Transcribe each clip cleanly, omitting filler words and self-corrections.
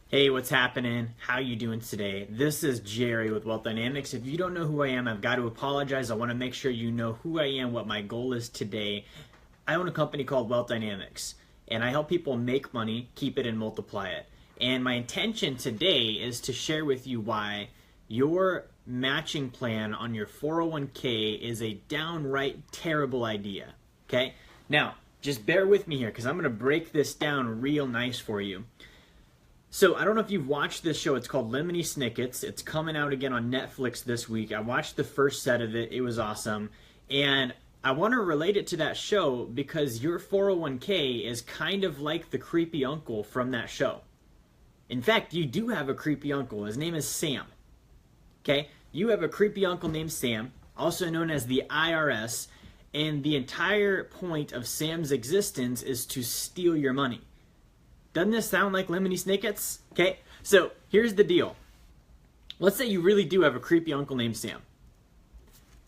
Hey, what's happening? How you doing today? This is Jerry with Wealth Dynamics. If you don't know who I am, I've got to apologize. I want to make sure you know who I am, what my goal is today. I own a company called Wealth Dynamics, and I help people make money, keep it, and multiply it. And my intention today is to share with you why your matching plan on your 401k is a downright terrible idea. Okay? Now, just bear with me here because I'm going to break this down real nice for you. So I don't know if you've watched this show. It's called Lemony Snicket's. It's coming out again on Netflix this week. I watched the first set of it. It was awesome. And I want to relate it to that show because your 401k is kind of like the creepy uncle from that show. In fact, you do have a creepy uncle. His name is Sam. Okay? You have a creepy uncle named Sam, also known as the IRS. And the entire point of Sam's existence is to steal your money. Doesn't this sound like Lemony Snicket's? Okay, so here's the deal. Let's say you really do have a creepy uncle named Sam.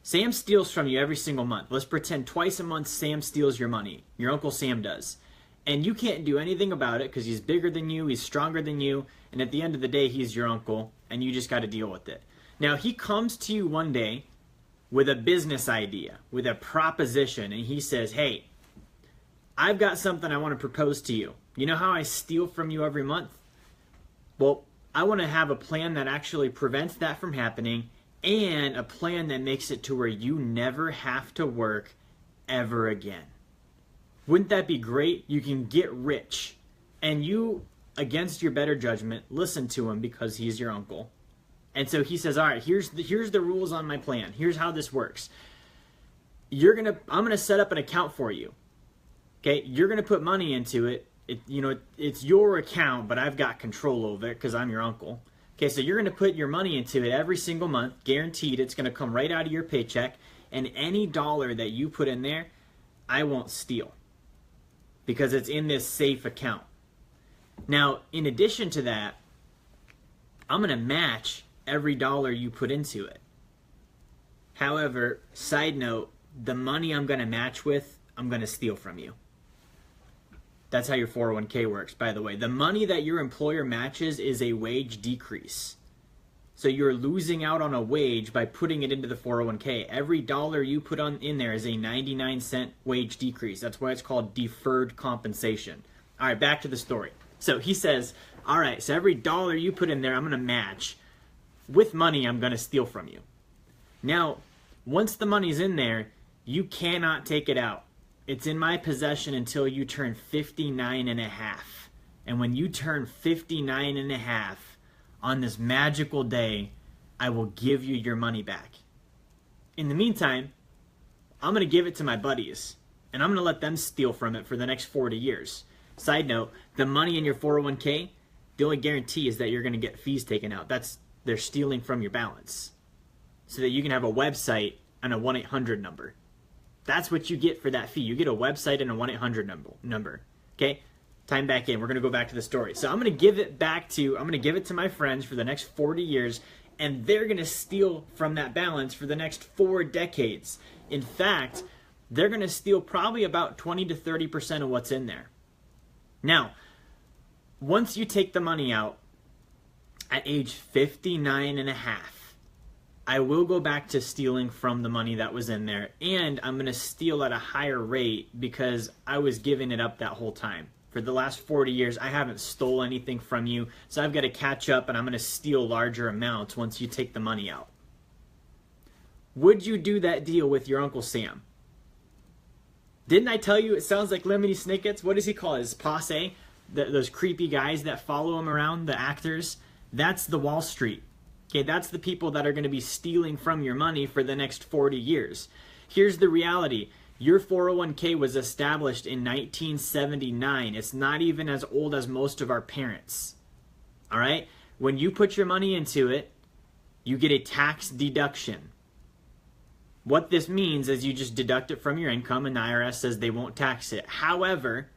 Sam steals from you every single month. Let's pretend twice a month Sam steals your money. Your Uncle Sam does. And you can't do anything about it because he's bigger than you, he's stronger than you, and at the end of the day, he's your uncle, and you just got to deal with it. Now, he comes to you one day with a business idea, with a proposition, and he says, hey, I've got something I want to propose to you. You know how I steal from you every month? Well, I want to have a plan that actually prevents that from happening and a plan that makes it to where you never have to work ever again. Wouldn't that be great? You can get rich. And you, against your better judgment, listen to him because he's your uncle. And so he says, all right, here's the rules on my plan. Here's how this works. I'm going to set up an account for you. Okay, you're going to put money into it. It's your account, but I've got control over it because I'm your uncle. Okay, so you're going to put your money into it every single month, guaranteed. It's going to come right out of your paycheck, and any dollar that you put in there, I won't steal because it's in this safe account. Now, in addition to that, I'm going to match every dollar you put into it. However, side note, the money I'm going to match with, I'm going to steal from you. That's how your 401k works, by the way. The money that your employer matches is a wage decrease. So you're losing out on a wage by putting it into the 401k. Every dollar you put in there is a 99-cent wage decrease. That's why it's called deferred compensation. All right, back to the story. So he says, all right, so every dollar you put in there, I'm going to match. With money, I'm going to steal from you. Now, once the money's in there, you cannot take it out. It's in my possession until you turn 59 and a half. And when you turn 59 and a half, on this magical day, I will give you your money back. In the meantime, I'm going to give it to my buddies, and I'm going to let them steal from it for the next 40 years. Side note, the money in your 401k, the only guarantee is that you're going to get fees taken out. They're stealing from your balance so that you can have a website and a 1-800 number. That's what you get for that fee. You get a website and a 1-800 number. Okay? Time back in. We're going to go back to the story. So I'm going to give it to my friends for the next 40 years, and they're going to steal from that balance for the next 4 decades. In fact, they're going to steal probably about 20 to 30% of what's in there. Now, once you take the money out at age 59 and a half, I will go back to stealing from the money that was in there, and I'm going to steal at a higher rate because I was giving it up that whole time. For the last 40 years, I haven't stole anything from you, so I've got to catch up, and I'm going to steal larger amounts once you take the money out. Would you do that deal with your Uncle Sam? Didn't I tell you it sounds like Lemony Snicket's? What does he call his posse? Those creepy guys that follow him around, the actors? That's the Wall Street. Okay, that's the people that are going to be stealing from your money for the next 40 years. Here's the reality. Your 401k was established in 1979. It's not even as old as most of our parents. All right? When you put your money into it, you get a tax deduction. What this means is you just deduct it from your income, and the IRS says they won't tax it. However,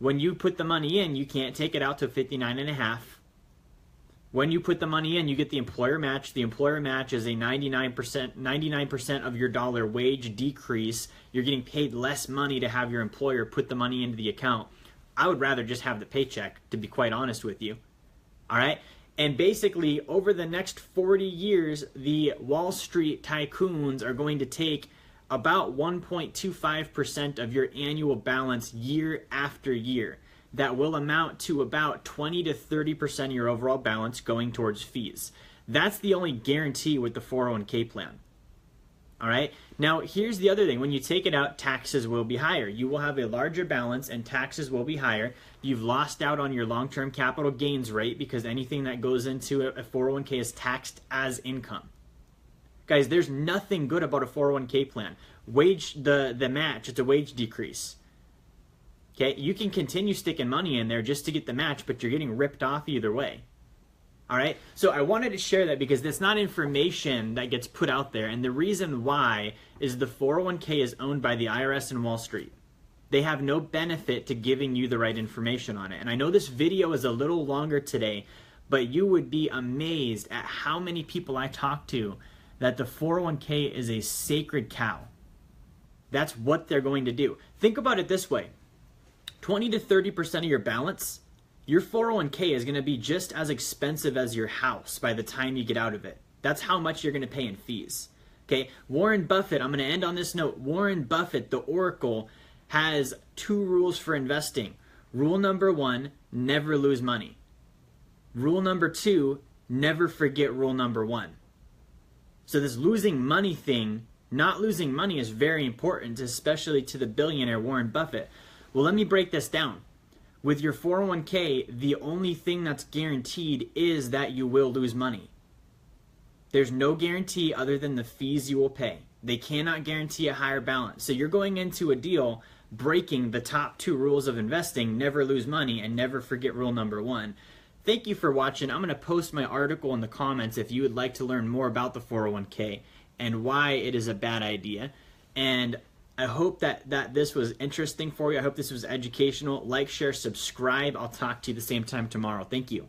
when you put the money in, you can't take it out to 59 and a half. When you put the money in, you get the employer match. The employer match is a 99% of your dollar wage decrease. You're getting paid less money to have your employer put the money into the account. I would rather just have the paycheck, to be quite honest with you. All right. And basically, over the next 40 years, the Wall Street tycoons are going to take about 1.25% of your annual balance year after year. That will amount to about 20 to 30% of your overall balance going towards fees. That's the only guarantee with the 401k plan. All right. Now, here's the other thing. When you take it out, taxes will be higher. You will have a larger balance and taxes will be higher. You've lost out on your long-term capital gains rate because anything that goes into a 401k is taxed as income. Guys, there's nothing good about a 401k plan. The match, it's a wage decrease. Okay, you can continue sticking money in there just to get the match, but you're getting ripped off either way. All right, so I wanted to share that because that's not information that gets put out there. And the reason why is the 401k is owned by the IRS and Wall Street. They have no benefit to giving you the right information on it. And I know this video is a little longer today, but you would be amazed at how many people I talk to that the 401k is a sacred cow. That's what they're going to do. Think about it this way. 20 to 30% of your balance, your 401k is going to be just as expensive as your house by the time you get out of it. That's how much you're going to pay in fees. Okay, Warren Buffett, I'm going to end on this note. Warren Buffett, the Oracle, has 2 rules for investing. Rule number 1, never lose money. Rule number 2, never forget rule number 1. So this losing money thing, not losing money is very important, especially to the billionaire Warren Buffett. Well, let me break this down. With your 401k, the only thing that's guaranteed is that you will lose money. There's no guarantee other than the fees you will pay. They cannot guarantee a higher balance. So you're going into a deal breaking the top 2 rules of investing, never lose money and never forget rule number 1. Thank you for watching. I'm going to post my article in the comments if you would like to learn more about the 401k and why it is a bad idea. And I hope that this was interesting for you. I hope this was educational. Like, share, subscribe. I'll talk to you the same time tomorrow. Thank you.